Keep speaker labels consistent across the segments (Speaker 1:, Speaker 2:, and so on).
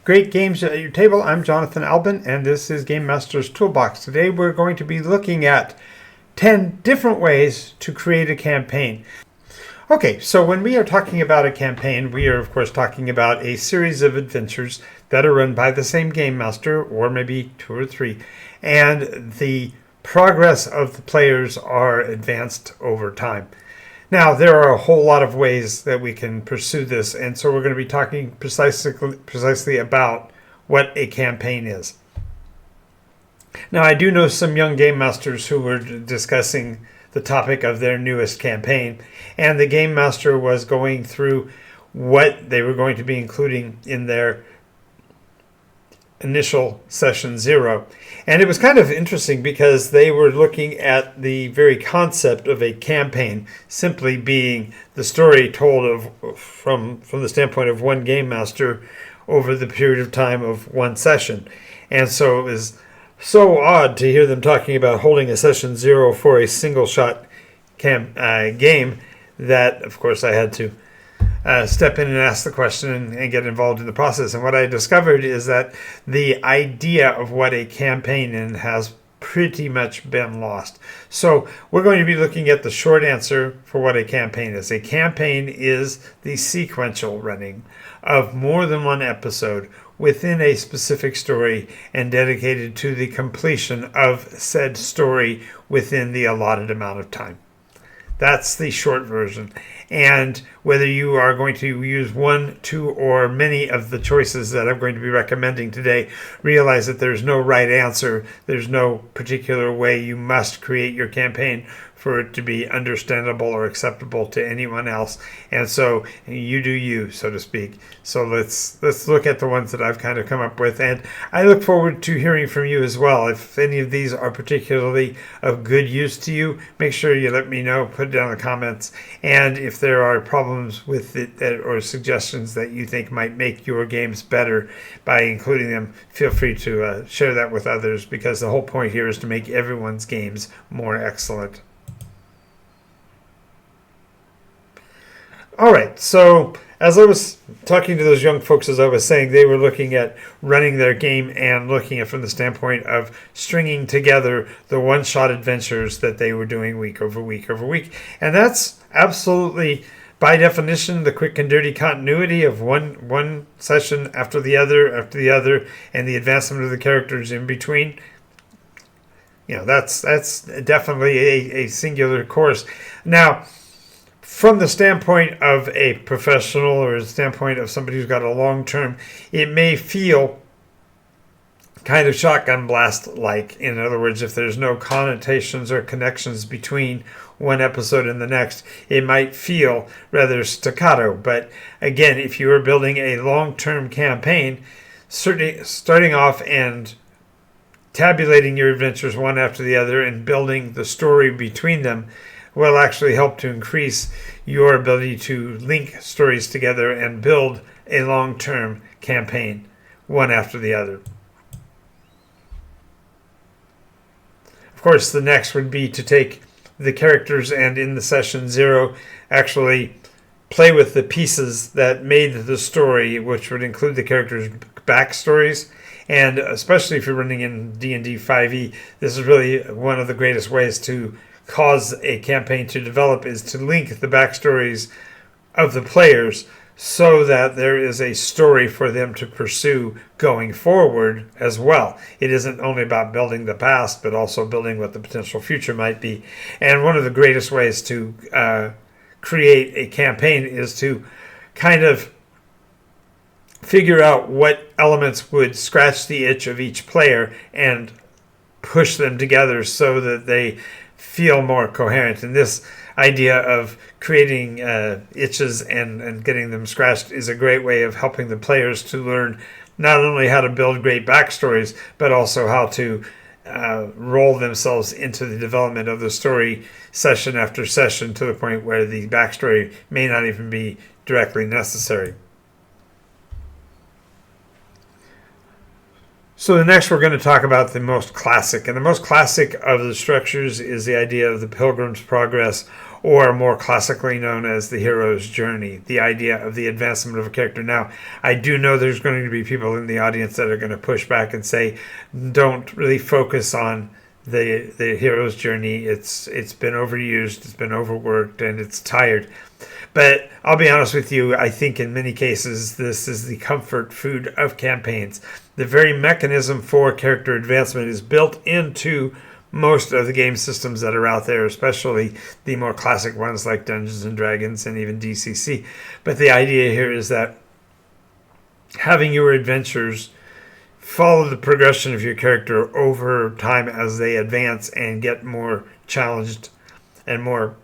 Speaker 1: Great games at your table. I'm Jonathan Albin, and this is Game Master's Toolbox. Today we're going to be looking at 10 different ways to create a campaign. Okay, so when we are talking about a campaign, we are of course talking about a series of adventures that are run by the same game master, or maybe two or three, and the progress of the players are advanced over time. Now, there are a whole lot of ways that we can pursue this, and so we're going to be talking precisely about what a campaign is. Now, I do know some young game masters who were discussing the topic of their newest campaign, and the game master was going through what they were going to be including in their initial session 0. And it was kind of interesting because they were looking at the very concept of a campaign simply being the story told from the standpoint of one game master over the period of time of one session. And so it was so odd to hear them talking about holding a session 0 for a single shot game that, of course, I had to step in and ask the question and get involved in the process. And what I discovered is that the idea of what a campaign is has pretty much been lost. So we're going to be looking at the short answer for what a campaign is. A campaign is the sequential running of more than one episode within a specific story and dedicated to the completion of said story within the allotted amount of time. That's the short version. And whether you are going to use one, two, or many of the choices that I'm going to be recommending today, realize that there's no right answer. There's no particular way you must create your campaign for it to be understandable or acceptable to anyone else. And so you do you, so to speak. So let's look at the ones that I've kind of come up with. And I look forward to hearing from you as well. If any of these are particularly of good use to you, make sure you let me know, put it down in the comments. And if there are problems with it or suggestions that you think might make your games better by including them, feel free to share that with others, because the whole point here is to make everyone's games more excellent. All right, so as I was talking to those young folks, as I was saying, they were looking at running their game and looking at from the standpoint of stringing together the one-shot adventures that they were doing week over week over week. And that's absolutely, by definition, the quick and dirty continuity of one session after the other, and the advancement of the characters in between. You know, that's definitely a singular course. Now, from the standpoint of a professional or the standpoint of somebody who's got a long term, it may feel kind of shotgun blast-like. In other words, if there's no connotations or connections between one episode and the next, it might feel rather staccato. But again, if you are building a long-term campaign, certainly starting off and tabulating your adventures one after the other and building the story between them will actually help to increase your ability to link stories together and build a long-term campaign one after the other. Of course, the next would be to take the characters and in the session 0 actually play with the pieces that made the story, which would include the characters' backstories. And especially if you're running in D&D 5e, this is really one of the greatest ways to cause a campaign to develop, is to link the backstories of the players so that there is a story for them to pursue going forward as well. It isn't only about building the past, but also building what the potential future might be. And one of the greatest ways to create a campaign is to kind of figure out what elements would scratch the itch of each player and push them together so that they feel more coherent. And this idea of creating itches and getting them scratched is a great way of helping the players to learn not only how to build great backstories, but also how to roll themselves into the development of the story session after session to the point where the backstory may not even be directly necessary. So the next we're going to talk about the most classic. And the most classic of the structures is the idea of the Pilgrim's Progress, or more classically known as the hero's journey, the idea of the advancement of a character. Now, I do know there's going to be people in the audience that are going to push back and say, don't really focus on the hero's journey. It's been overused, it's been overworked, and it's tired. But I'll be honest with you, I think in many cases this is the comfort food of campaigns. The very mechanism for character advancement is built into most of the game systems that are out there, especially the more classic ones like Dungeons and Dragons and even DCC. But the idea here is that having your adventures follow the progression of your character over time as they advance and get more challenged and more,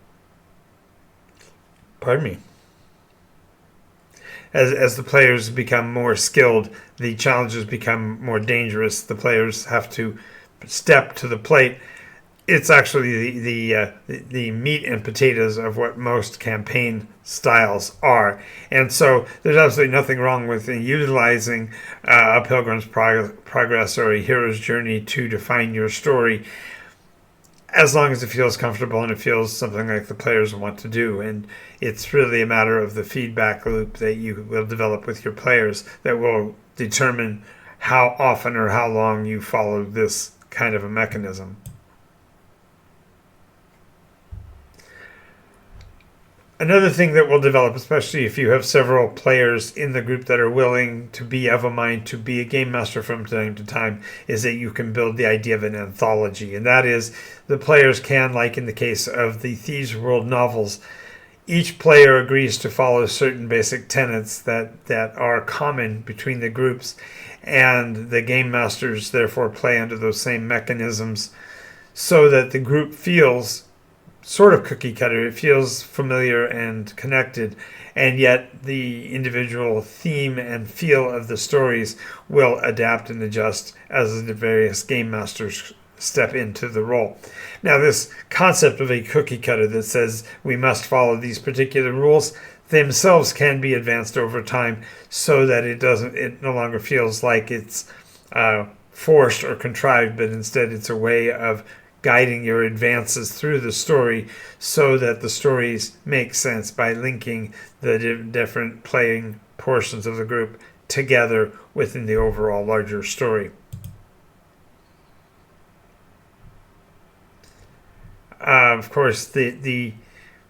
Speaker 1: as the players become more skilled, the challenges become more dangerous. The players have to step to the plate. It's actually the meat and potatoes of what most campaign styles are. And so there's absolutely nothing wrong with utilizing a Pilgrim's Progress or a hero's journey to define your story, as long as it feels comfortable and it feels something like the players want to do. And it's really a matter of the feedback loop that you will develop with your players that will determine how often or how long you follow this kind of a mechanism. Another thing that will develop, especially if you have several players in the group that are willing to be of a mind to be a game master from time to time, is that you can build the idea of an anthology. And that is, the players can, like in the case of the Thieves World novels, each player agrees to follow certain basic tenets that are common between the groups, and the game masters therefore play under those same mechanisms so that the group feels sort of cookie cutter. It feels familiar and connected, and yet the individual theme and feel of the stories will adapt and adjust as the various game masters step into the role. Now, this concept of a cookie cutter that says we must follow these particular rules themselves can be advanced over time so that it no longer feels like it's forced or contrived, but instead it's a way of guiding your advances through the story so that the stories make sense by linking the different playing portions of the group together within the overall larger story. Of course, the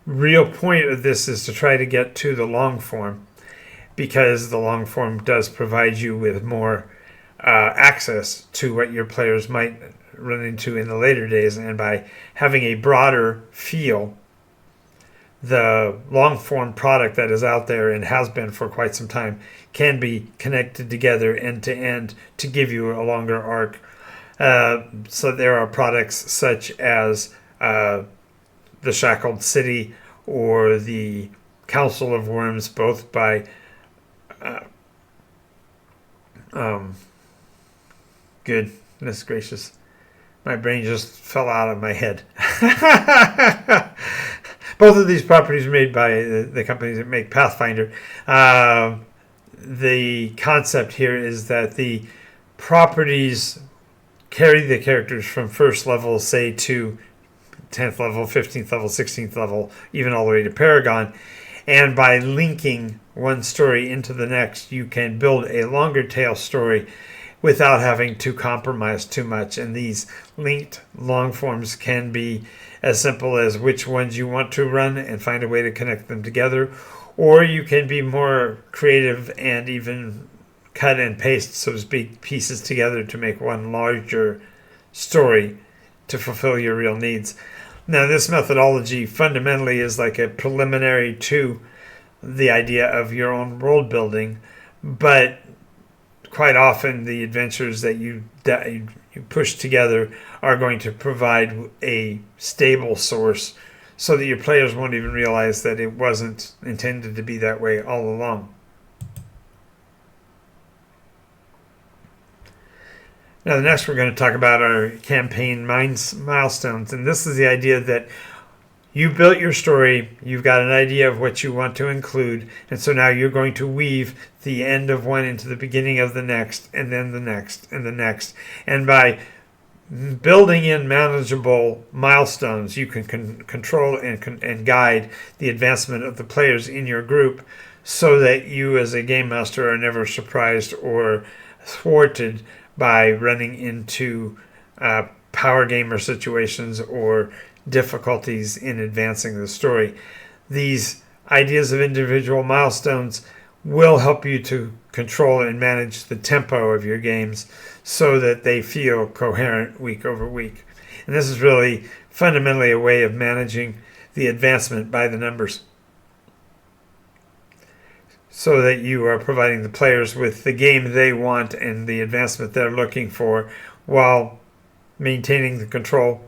Speaker 1: real point of this is to try to get to the long form, because the long form does provide you with more access to what your players might run into in the later days, and by having a broader feel, the long form product that is out there and has been for quite some time can be connected together end to end to give you a longer arc. So there are products such as The Shackled City or the Council of Worms, both by goodness gracious, my brain just fell out of my head. Both of these properties are made by the companies that make Pathfinder. The concept here is that the properties carry the characters from first level, say, to 10th level, 15th level, 16th level, even all the way to Paragon. And by linking one story into the next, you can build a longer tail story without having to compromise too much. And these linked long forms can be as simple as which ones you want to run and find a way to connect them together, or you can be more creative and even cut and paste, so to speak, pieces together to make one larger story to fulfill your real needs. Now, this methodology fundamentally is like a preliminary to the idea of your own world building, but quite often the adventures that you push together are going to provide a stable source so that your players won't even realize that it wasn't intended to be that way all along. Now, next we're going to talk about our campaign milestones, and this is the idea that you built your story, you've got an idea of what you want to include, and so now you're going to weave the end of one into the beginning of the next, and then the next, and the next. And by building in manageable milestones. You can control and guide the advancement of the players in your group so that you as a game master are never surprised or thwarted by running into power gamer situations or difficulties in advancing the story. These ideas of individual milestones will help you to control and manage the tempo of your games so that they feel coherent week over week. And this is really fundamentally a way of managing the advancement by the numbers so that you are providing the players with the game they want and the advancement they're looking for while maintaining the control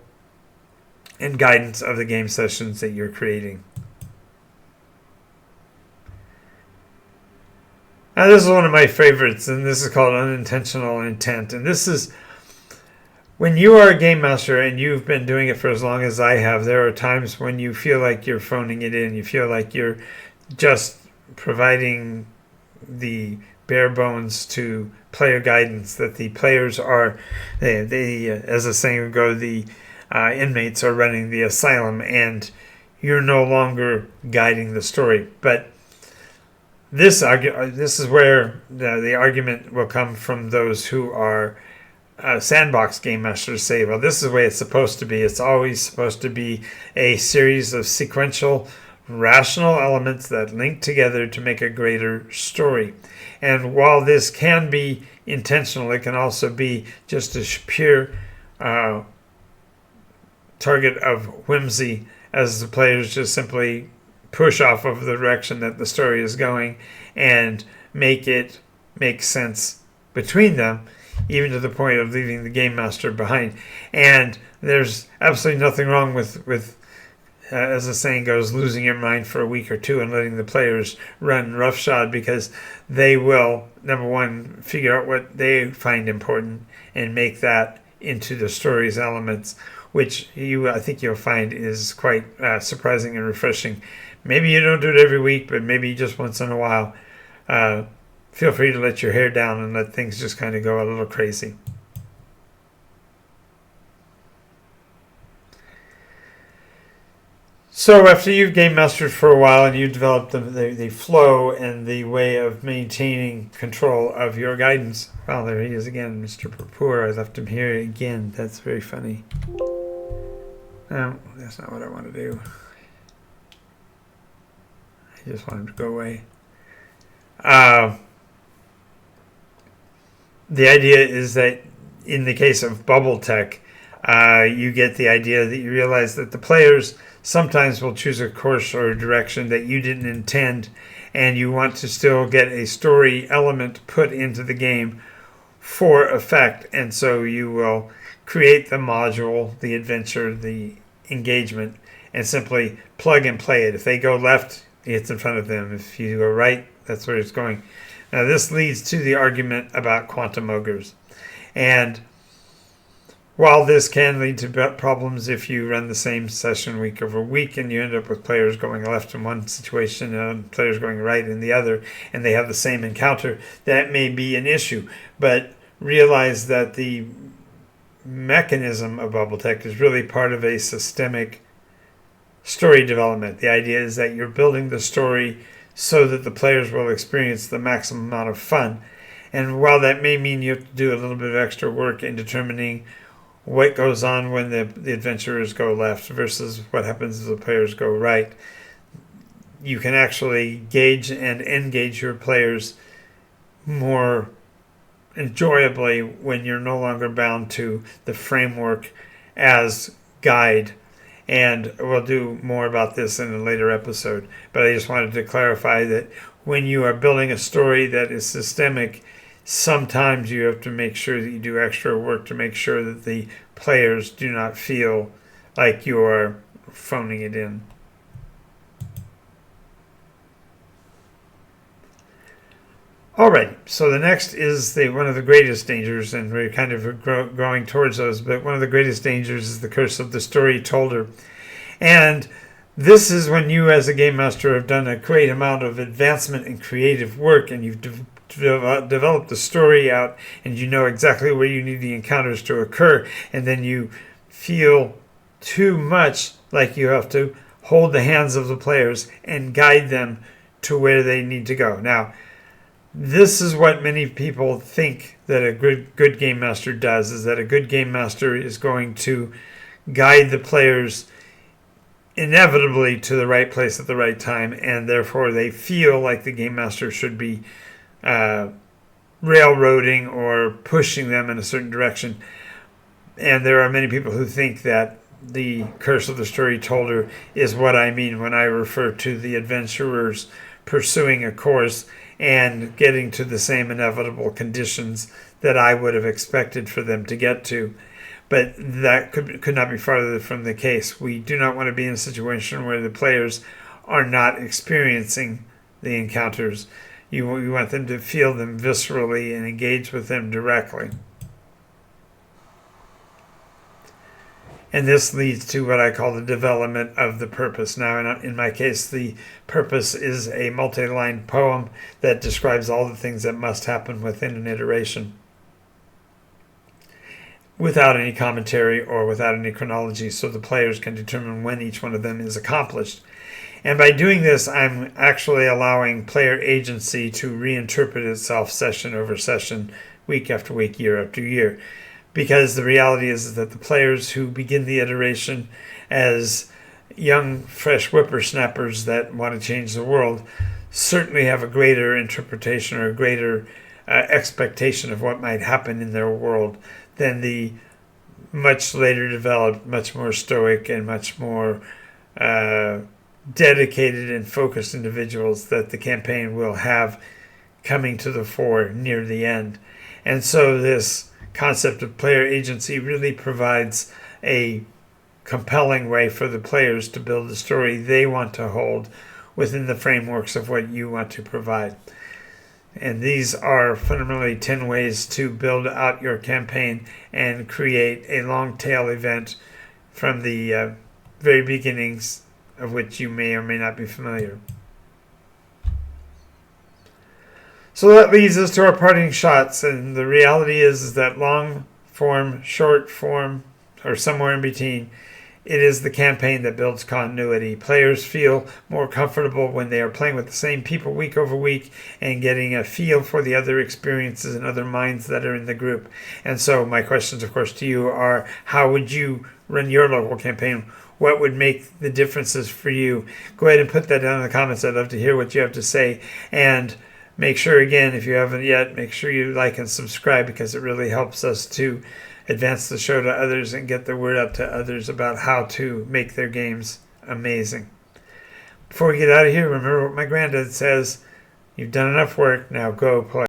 Speaker 1: and guidance of the game sessions that you're creating. Now, this is one of my favorites, and this is called Unintentional Intent. And this is when you are a game master and you've been doing it for as long as I have, there are times when you feel like you're phoning it in. You feel like you're just providing the bare bones to player guidance, that the players are, as the saying would go, the inmates are running the asylum, and you're no longer guiding the story. But this is where the argument will come from those who are sandbox game masters say, well, this is the way it's supposed to be. It's always supposed to be a series of sequential, rational elements that link together to make a greater story. And while this can be intentional, it can also be just a pure target of whimsy as the players just simply push off of the direction that the story is going and make it make sense between them, even to the point of leaving the game master behind. And there's absolutely nothing wrong with as the saying goes, losing your mind for a week or two and letting the players run roughshod, because they will, number one, figure out what they find important and make that into the story's elements, which I think you'll find is quite surprising and refreshing. Maybe you don't do it every week, but maybe just once in a while. Feel free to let your hair down and let things just kind of go a little crazy. So after you've game mastered for a while and you've developed the flow and the way of maintaining control of your guidance, well, there he is again, Mr. Purpur. I left him here again. That's very funny. No, that's not what I want to do. I just want him to go away. The idea is that in the case of bubble tech, you get the idea that you realize that the players sometimes will choose a course or a direction that you didn't intend, and you want to still get a story element put into the game for effect. And so you will create the module, the adventure, the engagement, and simply plug and play it. If they go left, it's in front of them. If you go right, that's where it's going. Now, this leads to the argument about quantum ogres. And while this can lead to problems if you run the same session week over week and you end up with players going left in one situation and players going right in the other, and they have the same encounter, that may be an issue. But realize that the mechanism of bubble tech is really part of a systemic story development. The idea is that you're building the story so that the players will experience the maximum amount of fun. And while that may mean you have to do a little bit of extra work in determining what goes on when the adventurers go left versus what happens as the players go right, you can actually gauge and engage your players more enjoyably when you're no longer bound to the framework as guide. And we'll do more about this in a later episode. But I just wanted to clarify that when you are building a story that is systemic, sometimes you have to make sure that you do extra work to make sure that the players do not feel like you are phoning it in. Alright, so the next is one of the greatest dangers, and we're kind of growing towards those, but one of the greatest dangers is the curse of the storyteller. And this is when you as a game master have done a great amount of advancement and creative work, and you've develop the story out, and you know exactly where you need the encounters to occur, and then you feel too much like you have to hold the hands of the players and guide them to where they need to go. Now, this is what many people think that a good game master does, is that a good game master is going to guide the players inevitably to the right place at the right time, and therefore they feel like the game master should be railroading or pushing them in a certain direction. And there are many people who think that the curse of the storyteller is what I mean when I refer to the adventurers pursuing a course and getting to the same inevitable conditions that I would have expected for them to get to. But that could not be farther from the case. We do not want to be in a situation where the players are not experiencing the encounters. You want them to feel them viscerally and engage with them directly. And this leads to what I call the development of the purpose. Now, in my case, the purpose is a multi-line poem that describes all the things that must happen within an iteration, without any commentary or without any chronology, so the players can determine when each one of them is accomplished. And by doing this, I'm actually allowing player agency to reinterpret itself session over session, week after week, year after year. Because the reality is that the players who begin the iteration as young, fresh whippersnappers that want to change the world certainly have a greater interpretation or a greater expectation of what might happen in their world than the much later developed, much more stoic and much more dedicated and focused individuals that the campaign will have coming to the fore near the end. And so this concept of player agency really provides a compelling way for the players to build the story they want to hold within the frameworks of what you want to provide. And these are fundamentally 10 ways to build out your campaign and create a long tail event from the very beginnings of which you may or may not be familiar. So that leads us to our parting shots, and the reality is that long form, short form, or somewhere in between, it is the campaign that builds continuity. Players feel more comfortable when they are playing with the same people week over week and getting a feel for the other experiences and other minds that are in the group. And so my questions, of course, to you are, how would you run your local campaign? What would make the differences for you? Go ahead and put that down in the comments. I'd love to hear what you have to say. And make sure, again, if you haven't yet, make sure you like and subscribe, because it really helps us to advance the show to others and get the word out to others about how to make their games amazing. Before we get out of here, remember what my granddad says: you've done enough work, now go play.